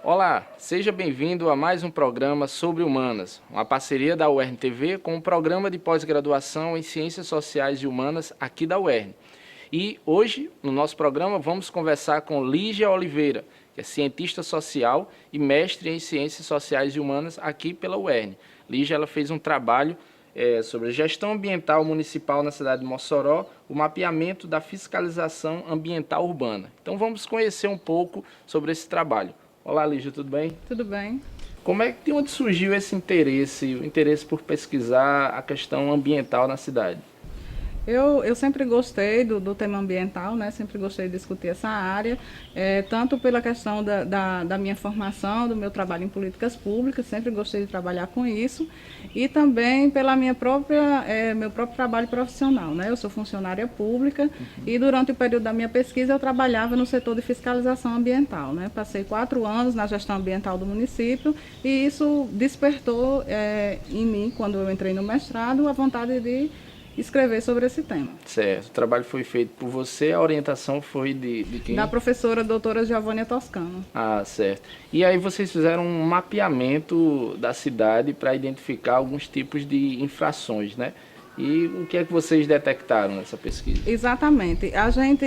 Olá, seja bem-vindo a mais um programa sobre humanas, uma parceria da UERN-TV com o programa de pós-graduação em Ciências Sociais e Humanas aqui da UERN. E hoje, no nosso programa, vamos conversar com Lígia Oliveira, que é cientista social e mestre em Ciências Sociais e Humanas aqui pela UERN. Lígia, ela fez um trabalho sobre gestão ambiental municipal na cidade de Mossoró, o mapeamento da fiscalização ambiental urbana. Então vamos conhecer um pouco sobre esse trabalho. Olá, Lígia, tudo bem? Tudo bem. Como é que de onde surgiu esse interesse, o interesse por pesquisar a questão ambiental na cidade? Eu sempre gostei do tema ambiental, né? Sempre gostei de discutir essa área, tanto pela questão da minha formação, do meu trabalho em políticas públicas, sempre gostei de trabalhar com isso, e também pela meu próprio trabalho profissional, né? Eu sou funcionária pública e durante o período da minha pesquisa eu trabalhava no setor de fiscalização ambiental, né? Passei 4 anos na gestão ambiental do município e isso despertou em mim, quando eu entrei no mestrado, a vontade de escrever sobre esse tema. Certo, o trabalho foi feito por você, a orientação foi de quem? Da professora doutora Giovânia Toscano. Ah, certo. E aí vocês fizeram um mapeamento da cidade para identificar alguns tipos de infrações, né? E o que é que vocês detectaram nessa pesquisa? Exatamente. A gente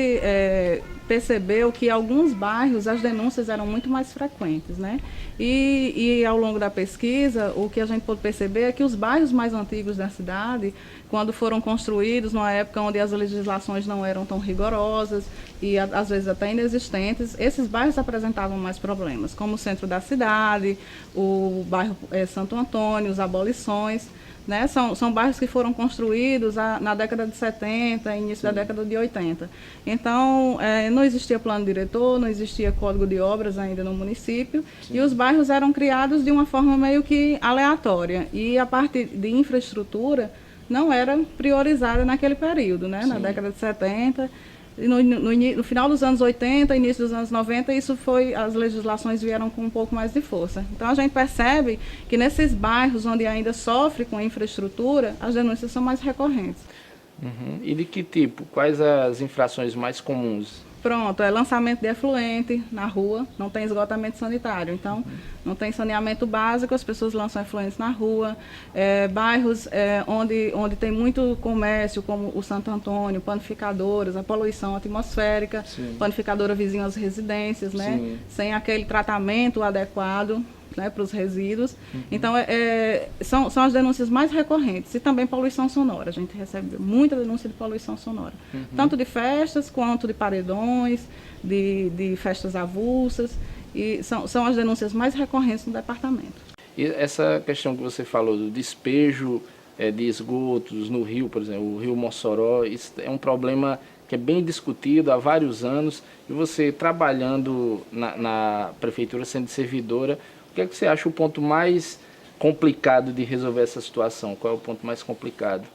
percebeu que em alguns bairros as denúncias eram muito mais frequentes, né? E ao longo da pesquisa, o que a gente pôde perceber é que os bairros mais antigos da cidade, quando foram construídos numa época onde as legislações não eram tão rigorosas e às vezes até inexistentes, esses bairros apresentavam mais problemas, como o centro da cidade, o bairro Santo Antônio, os Abolições. Né? São bairros que foram construídos na década de 70, início da década de 80. Então, não existia plano diretor, não existia código de obras ainda no município, e os bairros eram criados de uma forma meio que aleatória. E a parte de infraestrutura não era priorizada naquele período, né? Na década de 70. No final dos anos 80, início dos anos 90, as legislações vieram com um pouco mais de força. Então a gente percebe que nesses bairros onde ainda sofre com a infraestrutura, as denúncias são mais recorrentes. Uhum. E de que tipo? Quais as infrações mais comuns? Pronto, lançamento de efluente na rua, não tem esgotamento sanitário, então não tem saneamento básico, as pessoas lançam efluentes na rua, bairros onde tem muito comércio, como o Santo Antônio, panificadoras, a poluição atmosférica, panificadora vizinha às residências, né? Sem aquele tratamento adequado, né, para os resíduos. Então, são as denúncias mais recorrentes. E também poluição sonora. A gente recebe muita denúncia de poluição sonora. Tanto de festas, quanto de paredões, de festas avulsas. E são as denúncias mais recorrentes no departamento. E essa questão que você falou do despejo de esgotos no rio, por exemplo, o rio Mossoró, isso é um problema que é bem discutido há vários anos. E você trabalhando na prefeitura, sendo servidora, o que é que você acha o ponto mais complicado de resolver essa situação? Qual é o ponto mais complicado?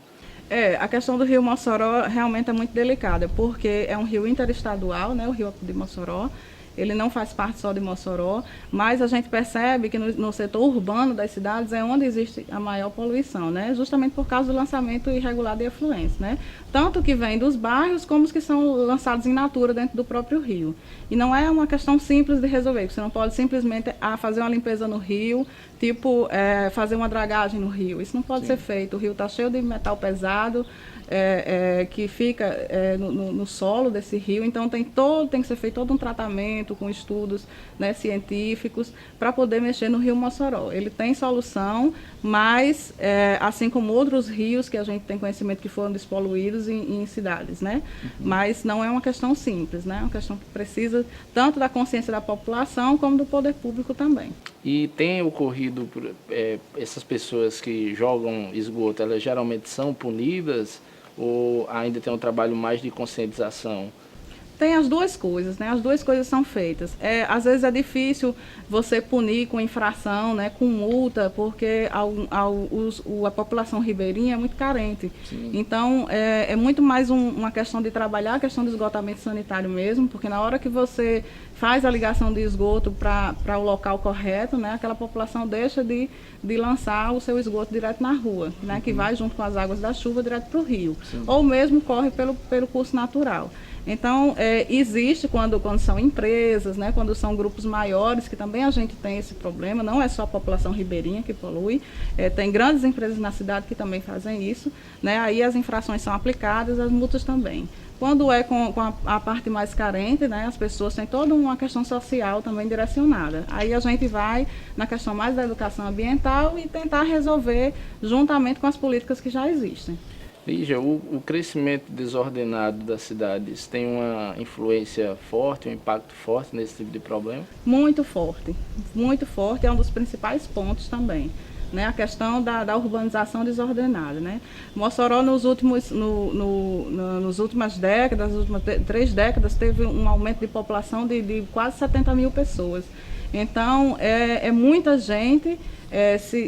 A questão do rio Mossoró realmente é muito delicada, porque é um rio interestadual, né, o rio de Mossoró. Ele não faz parte só de Mossoró, mas a gente percebe que no setor urbano das cidades é onde existe a maior poluição, né? Justamente por causa do lançamento irregular de efluentes, né? Tanto que vem dos bairros como os que são lançados em natura dentro do próprio rio. E não é uma questão simples de resolver, você não pode simplesmente fazer uma limpeza no rio, tipo fazer uma dragagem no rio. Isso não pode ser feito. O rio está cheio de metal pesado, que fica no solo desse rio, então tem que ser feito todo um tratamento com estudos, né, científicos para poder mexer no rio Mossoró. Ele tem solução, mas assim como outros rios que a gente tem conhecimento que foram despoluídos em cidades, né? Mas não é uma questão simples, né? É uma questão que precisa tanto da consciência da população como do poder público também. E tem ocorrido, essas pessoas que jogam esgoto, elas geralmente são punidas ou ainda tem um trabalho mais de conscientização? Tem as duas coisas, né? As duas coisas são feitas. Às vezes é difícil você punir com infração, né? Com multa, porque a população ribeirinha é muito carente. Então, é muito mais uma questão de trabalhar a questão do esgotamento sanitário mesmo, porque na hora que você faz a ligação de esgoto para o local correto, né? Aquela população deixa de lançar o seu esgoto direto na rua, né? Que vai junto com as águas da chuva direto para o rio. Ou mesmo corre pelo curso natural. Então, existe quando são empresas, né, quando são grupos maiores, que também a gente tem esse problema, não é só a população ribeirinha que polui, tem grandes empresas na cidade que também fazem isso, né, aí as infrações são aplicadas, as multas também. Quando é com a parte mais carente, né, as pessoas têm toda uma questão social também direcionada. Aí a gente vai na questão mais da educação ambiental e tentar resolver juntamente com as políticas que já existem. Lígia, o crescimento desordenado das cidades tem uma influência forte, um impacto forte nesse tipo de problema? Muito forte, é um dos principais pontos também. Né, a questão da urbanização desordenada. Né? Mossoró, nas últimas décadas, nas últimas 3 décadas, teve um aumento de população de quase 70 mil pessoas. Então, muita gente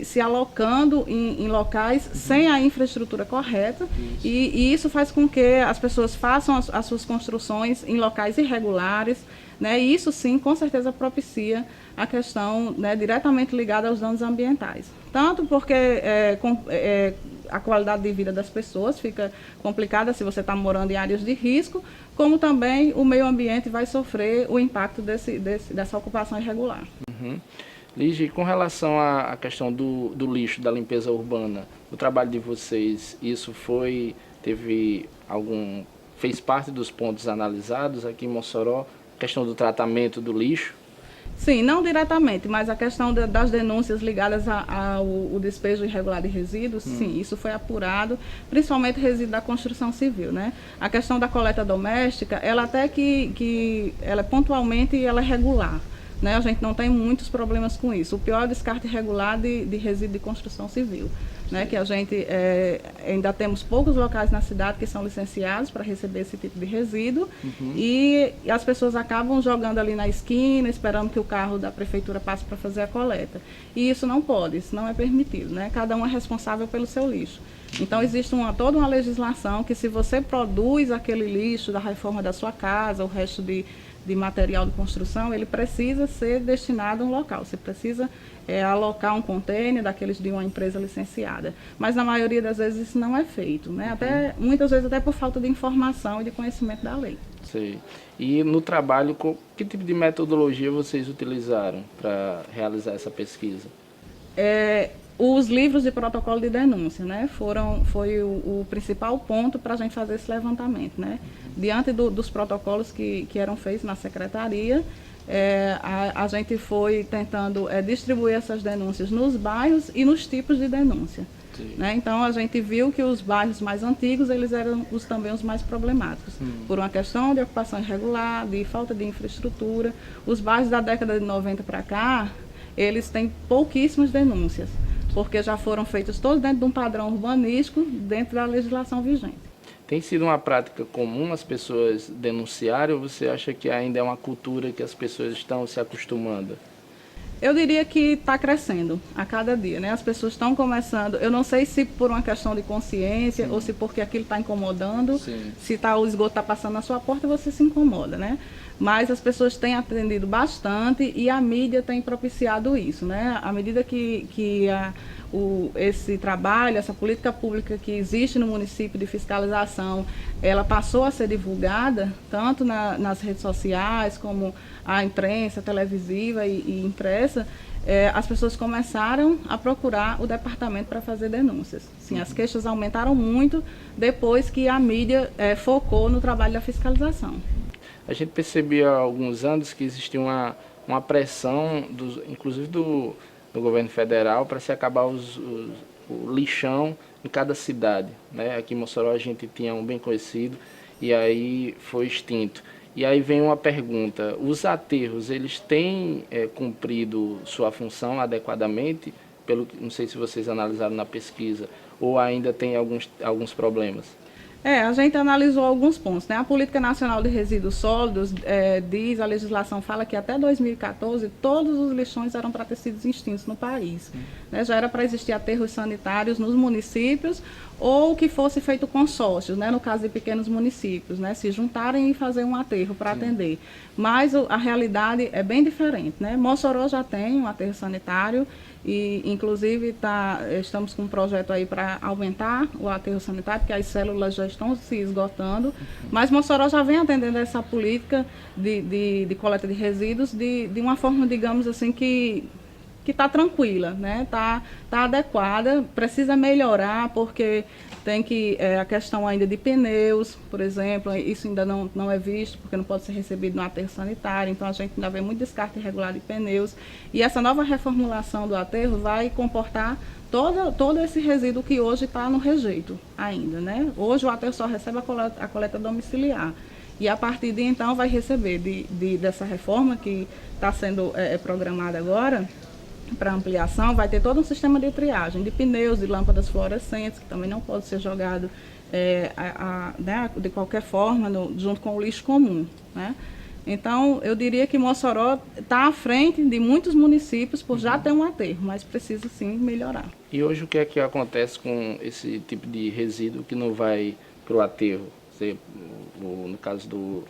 se alocando em locais sem a infraestrutura correta, e isso faz com que as pessoas façam as suas construções em locais irregulares, né? E isso sim, com certeza, propicia a questão, né, diretamente ligada aos danos ambientais. Tanto porque a qualidade de vida das pessoas fica complicada se você está morando em áreas de risco, como também o meio ambiente vai sofrer o impacto dessa ocupação irregular. Uhum. Lígia, com relação à questão do lixo, da limpeza urbana, o trabalho de vocês, isso fez parte dos pontos analisados aqui em Mossoró, a questão do tratamento do lixo? Sim, não diretamente, mas a questão das denúncias ligadas ao despejo irregular de resíduos, sim, isso foi apurado, principalmente resíduo da construção civil, né? A questão da coleta doméstica, ela até que ela pontualmente ela é regular, né? A gente não tem muitos problemas com isso. O pior é o descarte irregular de resíduo de construção civil, né? Que a gente ainda temos poucos locais na cidade que são licenciados para receber esse tipo de resíduo, e as pessoas acabam jogando ali na esquina, esperando que o carro da prefeitura passe para fazer a coleta. E isso não pode, isso não é permitido, né? Cada um é responsável pelo seu lixo. Então, existe toda uma legislação que, se você produz aquele lixo da reforma da sua casa, o resto de material de construção, ele precisa ser destinado a um local. Você precisa alocar um container daqueles de uma empresa licenciada. Mas, na maioria das vezes, isso não é feito, né? Muitas vezes até por falta de informação e de conhecimento da lei. Sei. E no trabalho, que tipo de metodologia vocês utilizaram para realizar essa pesquisa? Os livros de protocolo de denúncia, né, foi o principal ponto para a gente fazer esse levantamento, né? Diante dos protocolos que eram feitos na secretaria, a gente foi tentando distribuir essas denúncias nos bairros e nos tipos de denúncia. Né? Então, a gente viu que os bairros mais antigos, eles eram também os mais problemáticos, por uma questão de ocupação irregular, de falta de infraestrutura. Os bairros da década de 90 para cá, eles têm pouquíssimas denúncias, porque já foram feitos todos dentro de um padrão urbanístico, dentro da legislação vigente. Tem sido uma prática comum as pessoas denunciarem, ou você acha que ainda é uma cultura que as pessoas estão se acostumando? Eu diria que está crescendo a cada dia, né? As pessoas estão começando, eu não sei se por uma questão de consciência, ou se porque aquilo está incomodando, se o esgoto está passando na sua porta, você se incomoda, né? Mas as pessoas têm atendido bastante e a mídia tem propiciado isso, né? À medida que esse trabalho, essa política pública que existe no município de fiscalização, ela passou a ser divulgada, tanto nas redes sociais, como a imprensa televisiva e impressa, as pessoas começaram a procurar o departamento para fazer denúncias. Sim, as queixas aumentaram muito depois que a mídia focou no trabalho da fiscalização. A gente percebia há alguns anos que existia uma pressão, inclusive do governo federal, para se acabar o lixão em cada cidade, né? Aqui em Mossoró a gente tinha um bem conhecido e aí foi extinto. E aí vem uma pergunta: os aterros, eles têm cumprido sua função adequadamente? Não sei se vocês analisaram na pesquisa, ou ainda tem alguns problemas? A gente analisou alguns pontos, né? A Política Nacional de Resíduos Sólidos a legislação fala que até 2014 todos os lixões eram para ter sido extintos no país. Né? Já era para existir aterros sanitários nos municípios, ou que fosse feito consórcios, né? No caso de pequenos municípios, né? Se juntarem e fazer um aterro para atender. Mas a realidade é bem diferente, né? Mossoró já tem um aterro sanitário e inclusive estamos com um projeto aí para aumentar o aterro sanitário, porque as células já estão se esgotando, mas Mossoró já vem atendendo essa política de coleta de resíduos de uma forma, digamos assim, que está tranquila, né? Tá adequada, precisa melhorar, porque tem a questão ainda de pneus, por exemplo, isso ainda não é visto, porque não pode ser recebido no aterro sanitário, então a gente ainda vê muito descarte irregular de pneus, e essa nova reformulação do aterro vai comportar todo esse resíduo que hoje está no rejeito ainda, né? Hoje o aterro só recebe a coleta domiciliar, e a partir de então vai receber dessa reforma que está sendo programada agora, para ampliação, vai ter todo um sistema de triagem de pneus, de lâmpadas fluorescentes, que também não pode ser jogado né, de qualquer forma junto com o lixo comum, né? Então, eu diria que Mossoró está à frente de muitos municípios por já ter um aterro, mas precisa sim melhorar. E hoje o que é que acontece com esse tipo de resíduo que não vai para o aterro? No caso do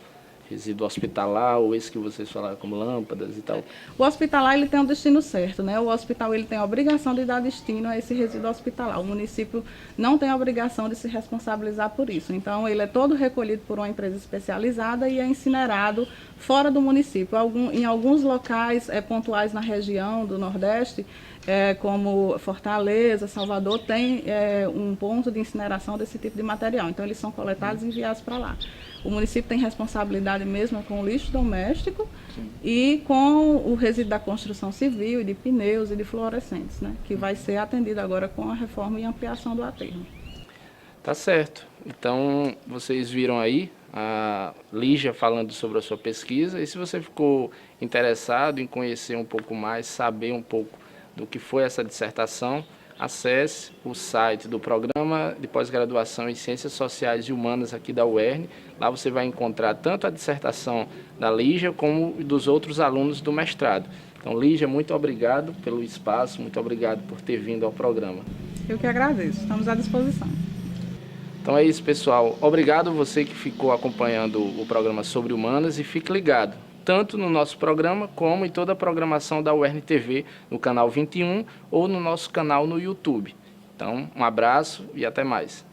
resíduo hospitalar, ou esse que vocês falaram como lâmpadas e tal? O hospitalar ele tem um destino certo, né? O hospital ele tem a obrigação de dar destino a esse resíduo hospitalar. O município não tem a obrigação de se responsabilizar por isso. Então, ele é todo recolhido por uma empresa especializada e é incinerado fora do município. Em alguns locais pontuais na região do Nordeste, como Fortaleza, Salvador, tem um ponto de incineração desse tipo de material. Então, eles são coletados e enviados para lá. O município tem responsabilidade mesmo com o lixo doméstico e com o resíduo da construção civil, e de pneus e de fluorescentes, né? Que vai ser atendido agora com a reforma e ampliação do aterro. Tá certo. Então, vocês viram aí a Lígia falando sobre a sua pesquisa, e se você ficou interessado em conhecer um pouco mais, saber um pouco do que foi essa dissertação, acesse o site do Programa de Pós-Graduação em Ciências Sociais e Humanas aqui da UERN. Lá você vai encontrar tanto a dissertação da Lígia como dos outros alunos do mestrado. Então, Lígia, muito obrigado pelo espaço, muito obrigado por ter vindo ao programa. Eu que agradeço, estamos à disposição. Então é isso, pessoal. Obrigado você que ficou acompanhando o programa sobre humanas, e fique ligado, tanto no nosso programa como em toda a programação da UERN TV, no canal 21 ou no nosso canal no YouTube. Então, um abraço e até mais.